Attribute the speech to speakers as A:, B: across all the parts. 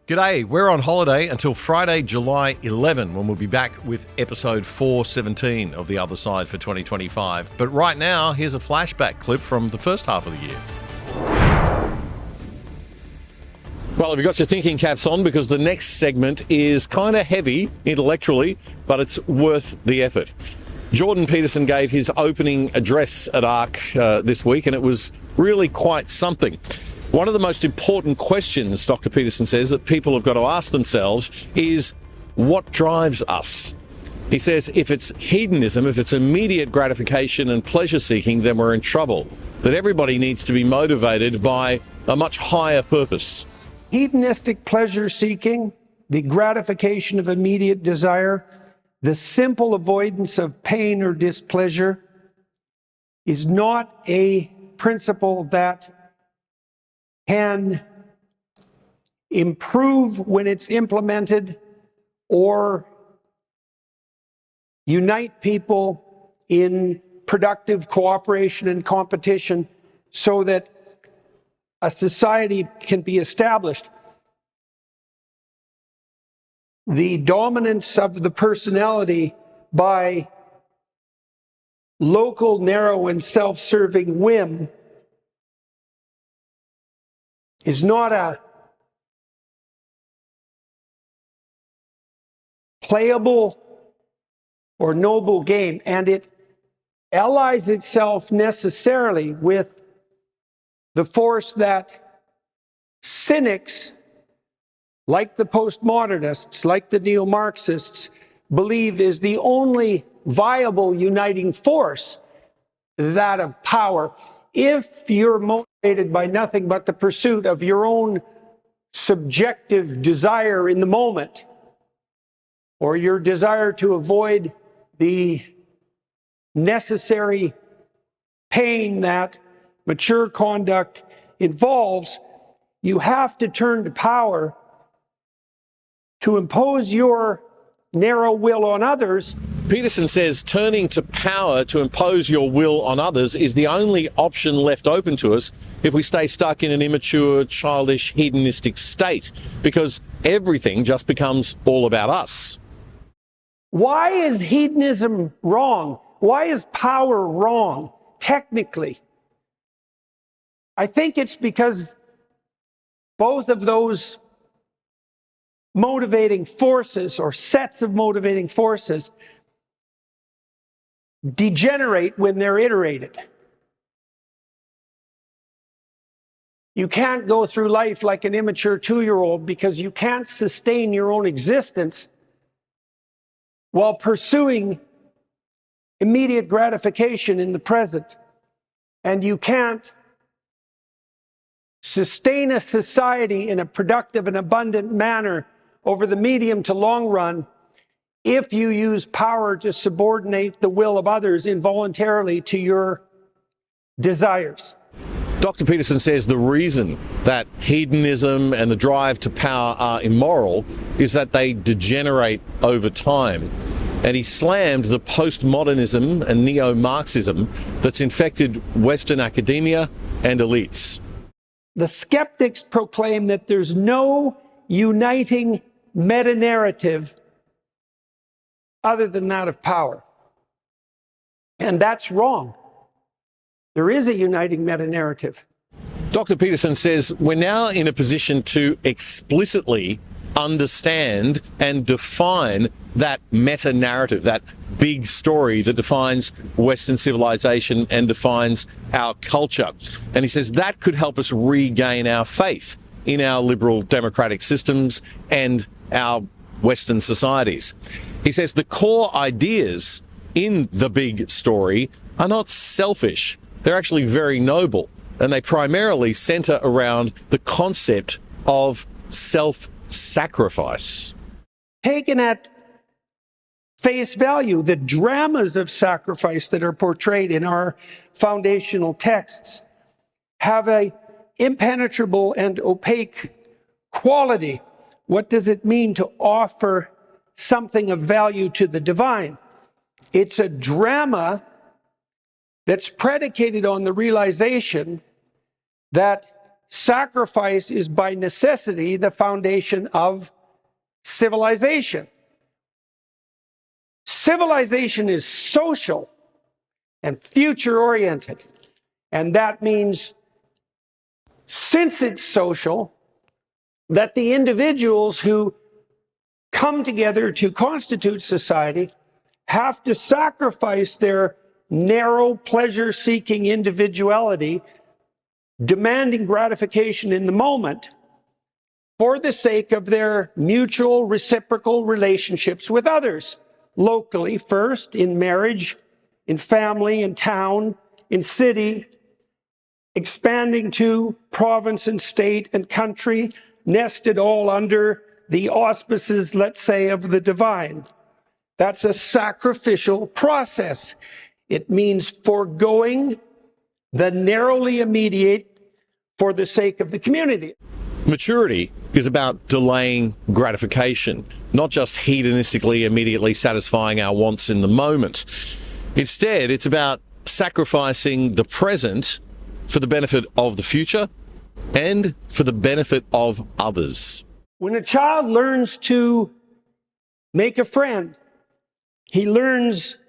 A: G'day, we're on holiday until Friday, July 11, when we'll be back with episode 417 of The Other Side for 2025. But right now, here's a flashback clip from the first half of the year. Well, have you got your thinking caps on? Because the next segment is kind of heavy intellectually, but it's worth the effort. Jordan Peterson gave his opening address at ARC this week, and it was really quite something. One of the most important questions, Dr Peterson says, that people have got to ask themselves is, what drives us? He says if it's hedonism, if it's immediate gratification and pleasure-seeking, then we're in trouble. That everybody needs to be motivated by a much higher purpose.
B: Hedonistic pleasure-seeking, the gratification of immediate desire, the simple avoidance of pain or displeasure is not a principle that can improve when it's implemented or unite people in productive cooperation and competition so that a society can be established. The dominance of the personality by local, narrow, and self-serving whim is not a playable or noble game, and it allies itself necessarily with the force that cynics, like the postmodernists, like the neo-Marxists, believe is the only viable uniting force, that of power. If you're motivated by nothing but the pursuit of your own subjective desire in the moment, or your desire to avoid the necessary pain that mature conduct involves, you have to turn to power to impose your narrow will on others.
A: Peterson says turning to power to impose your will on others is the only option left open to us if we stay stuck in an immature, childish, hedonistic state, because everything just becomes all about us.
B: Why is hedonism wrong? Why is power wrong, technically? I think it's because both of those motivating forces, or sets of motivating forces, degenerate when they're iterated. You can't go through life like an immature 2-year-old because you can't sustain your own existence while pursuing immediate gratification in the present. And you can't sustain a society in a productive and abundant manner over the medium to long run if you use power to subordinate the will of others involuntarily to your desires.
A: Dr Peterson says the reason that hedonism and the drive to power are immoral is that they degenerate over time. And he slammed the postmodernism and neo-Marxism that's infected Western academia and elites.
B: The skeptics proclaim that there's no uniting meta-narrative other than that of power. And that's wrong. There is a uniting meta-narrative.
A: Dr Peterson says we're now in a position to explicitly understand and define that meta-narrative, that big story that defines Western civilization and defines our culture. And he says that could help us regain our faith in our liberal democratic systems and our Western societies. He says the core ideas in the big story are not selfish. They're actually very noble, and they primarily center around the concept of self-sacrifice.
B: Taken at face value, the dramas of sacrifice that are portrayed in our foundational texts have an impenetrable and opaque quality. What does it mean to offer something of value to the divine? It's a drama that's predicated on the realization that sacrifice is by necessity the foundation of civilization. Civilization is social and future-oriented, and that means, since it's social, that the individuals who come together to constitute society have to sacrifice their narrow, pleasure-seeking individuality, demanding gratification in the moment, for the sake of their mutual reciprocal relationships with others, locally first, in marriage, in family, in town, in city, expanding to province and state and country, nested all under the auspices, let's say, of the divine. That's a sacrificial process. It means foregoing the narrowly immediate for the sake of the community.
A: Maturity is about delaying gratification, not just hedonistically immediately satisfying our wants in the moment. Instead, it's about sacrificing the present for the benefit of the future and for the benefit of others.
B: When a child learns to make a friend, he learns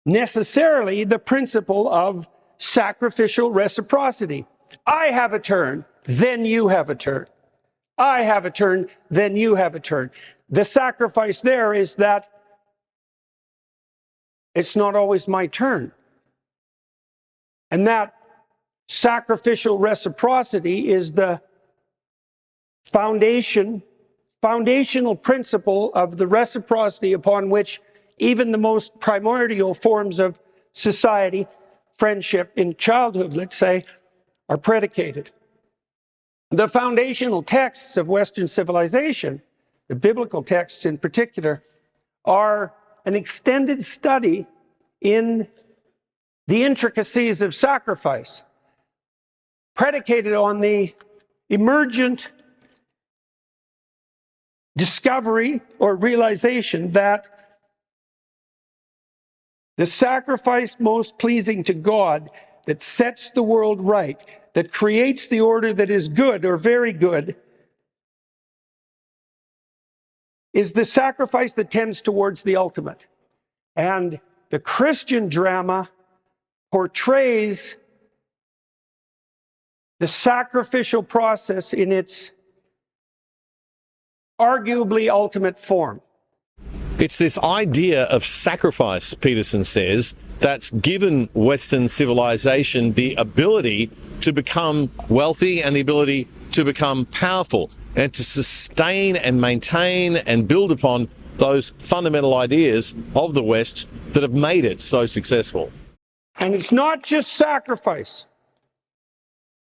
B: necessarily the principle of sacrificial reciprocity. I have a turn, then you have a turn. I have a turn, then you have a turn. The sacrifice there is that it's not always my turn. And that sacrificial reciprocity is the foundational principle of the reciprocity upon which even the most primordial forms of society, friendship in childhood, let's say, are predicated. The foundational texts of Western civilization, the biblical texts in particular, are an extended study in the intricacies of sacrifice, predicated on the emergent discovery or realization that the sacrifice most pleasing to God, that sets the world right, that creates the order that is good or very good, is the sacrifice that tends towards the ultimate. And the Christian drama portrays the sacrificial process in its arguably ultimate form.
A: It's this idea of sacrifice, Peterson says, that's given Western civilization the ability to become wealthy and the ability to become powerful and to sustain and maintain and build upon those fundamental ideas of the West that have made it so successful.
B: And it's not just sacrifice.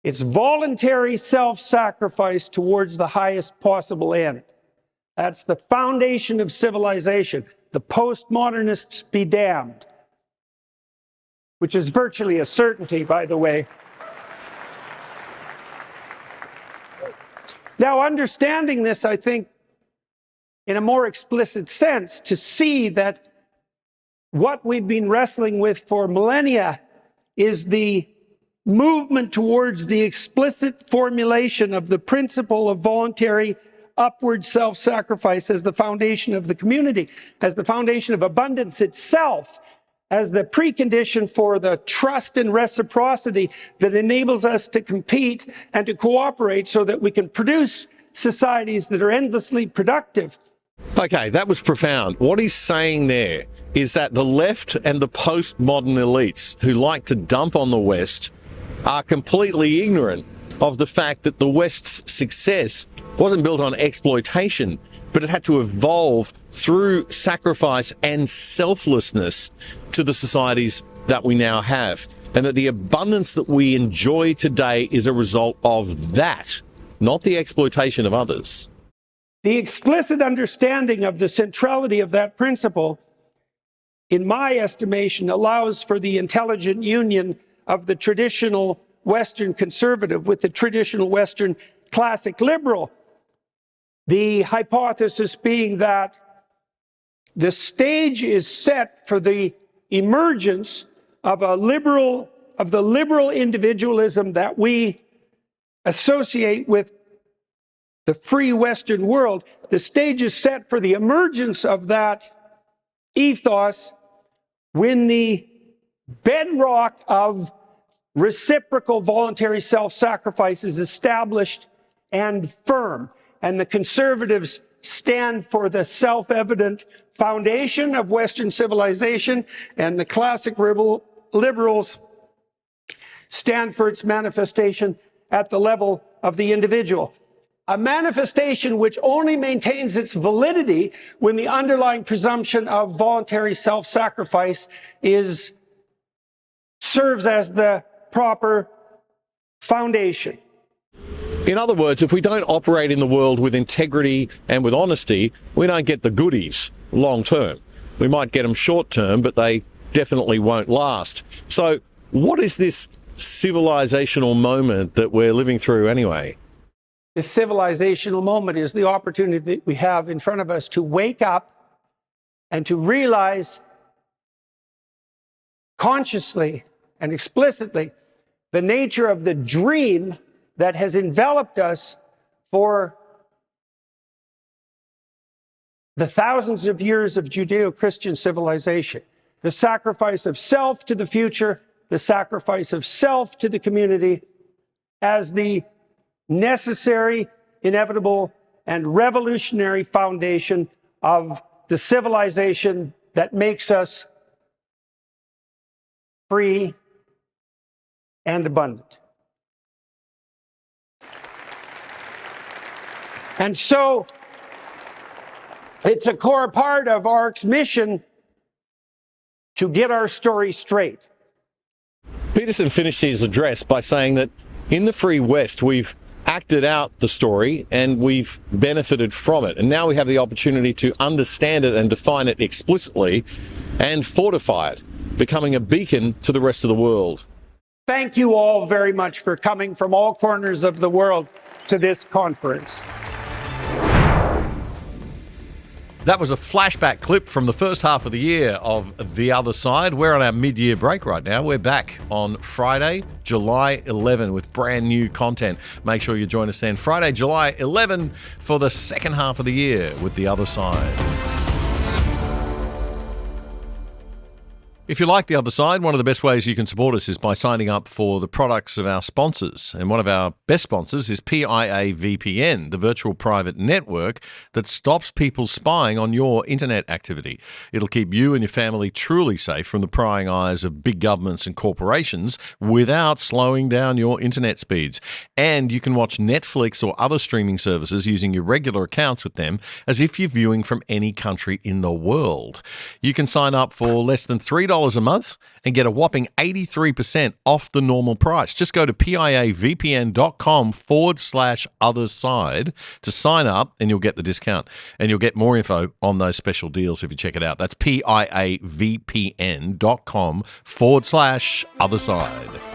B: It's voluntary self-sacrifice towards the highest possible end. That's the foundation of civilization. The postmodernists be damned, which is virtually a certainty, by the way. Now, understanding this, I think, in a more explicit sense, to see that what we've been wrestling with for millennia is the movement towards the explicit formulation of the principle of voluntary upward self-sacrifice as the foundation of the community, as the foundation of abundance itself, as the precondition for the trust and reciprocity that enables us to compete and to cooperate so that we can produce societies that are endlessly productive.
A: Okay, that was profound. What he's saying there is that the left and the postmodern elites who like to dump on the West are completely ignorant of the fact that the West's success wasn't built on exploitation, but it had to evolve through sacrifice and selflessness to the societies that we now have. And that the abundance that we enjoy today is a result of that, not the exploitation of others.
B: The explicit understanding of the centrality of that principle, in my estimation, allows for the intelligent union of the traditional Western conservative with the traditional Western classic liberal. The hypothesis being that the stage is set for the emergence of the liberal individualism that we associate with the free Western world, the stage is set for the emergence of that ethos when the bedrock of reciprocal voluntary self-sacrifice is established and firm. And the conservatives stand for the self-evident foundation of Western civilization, and the classic liberals stand for its manifestation at the level of the individual. A manifestation which only maintains its validity when the underlying presumption of voluntary self-sacrifice serves as the proper foundation.
A: In other words, if we don't operate in the world with integrity and with honesty, we don't get the goodies long term. We might get them short term, but they definitely won't last. So what is this civilizational moment that we're living through anyway?
B: The civilizational moment is the opportunity that we have in front of us to wake up and to realize consciously and explicitly the nature of the dream that has enveloped us for the thousands of years of Judeo-Christian civilization. The sacrifice of self to the future, the sacrifice of self to the community as the necessary, inevitable, and revolutionary foundation of the civilization that makes us free and abundant. And so it's a core part of ARC's mission to get our story straight.
A: Peterson finished his address by saying that in the Free West, we've acted out the story and we've benefited from it. And now we have the opportunity to understand it and define it explicitly and fortify it, becoming a beacon to the rest of the world.
B: Thank you all very much for coming from all corners of the world to this conference.
C: That was a flashback clip from the first half of the year of The Other Side. We're on our mid-year break right now. We're back on Friday, July 11 with brand new content. Make sure you join us then Friday, July 11 for the second half of the year with The Other Side. If you like The Other Side, one of the best ways you can support us is by signing up for the products of our sponsors. And one of our best sponsors is PIA VPN, the virtual private network that stops people spying on your internet activity. It'll keep you and your family truly safe from the prying eyes of big governments and corporations without slowing down your internet speeds. And you can watch Netflix or other streaming services using your regular accounts with them as if you're viewing from any country in the world. You can sign up for less than $3 a month and get a whopping 83% off the normal price. Just go to piavpn.com/otherside to sign up and you'll get the discount. And you'll get more info on those special deals if you check it out. That's piavpn.com/otherside.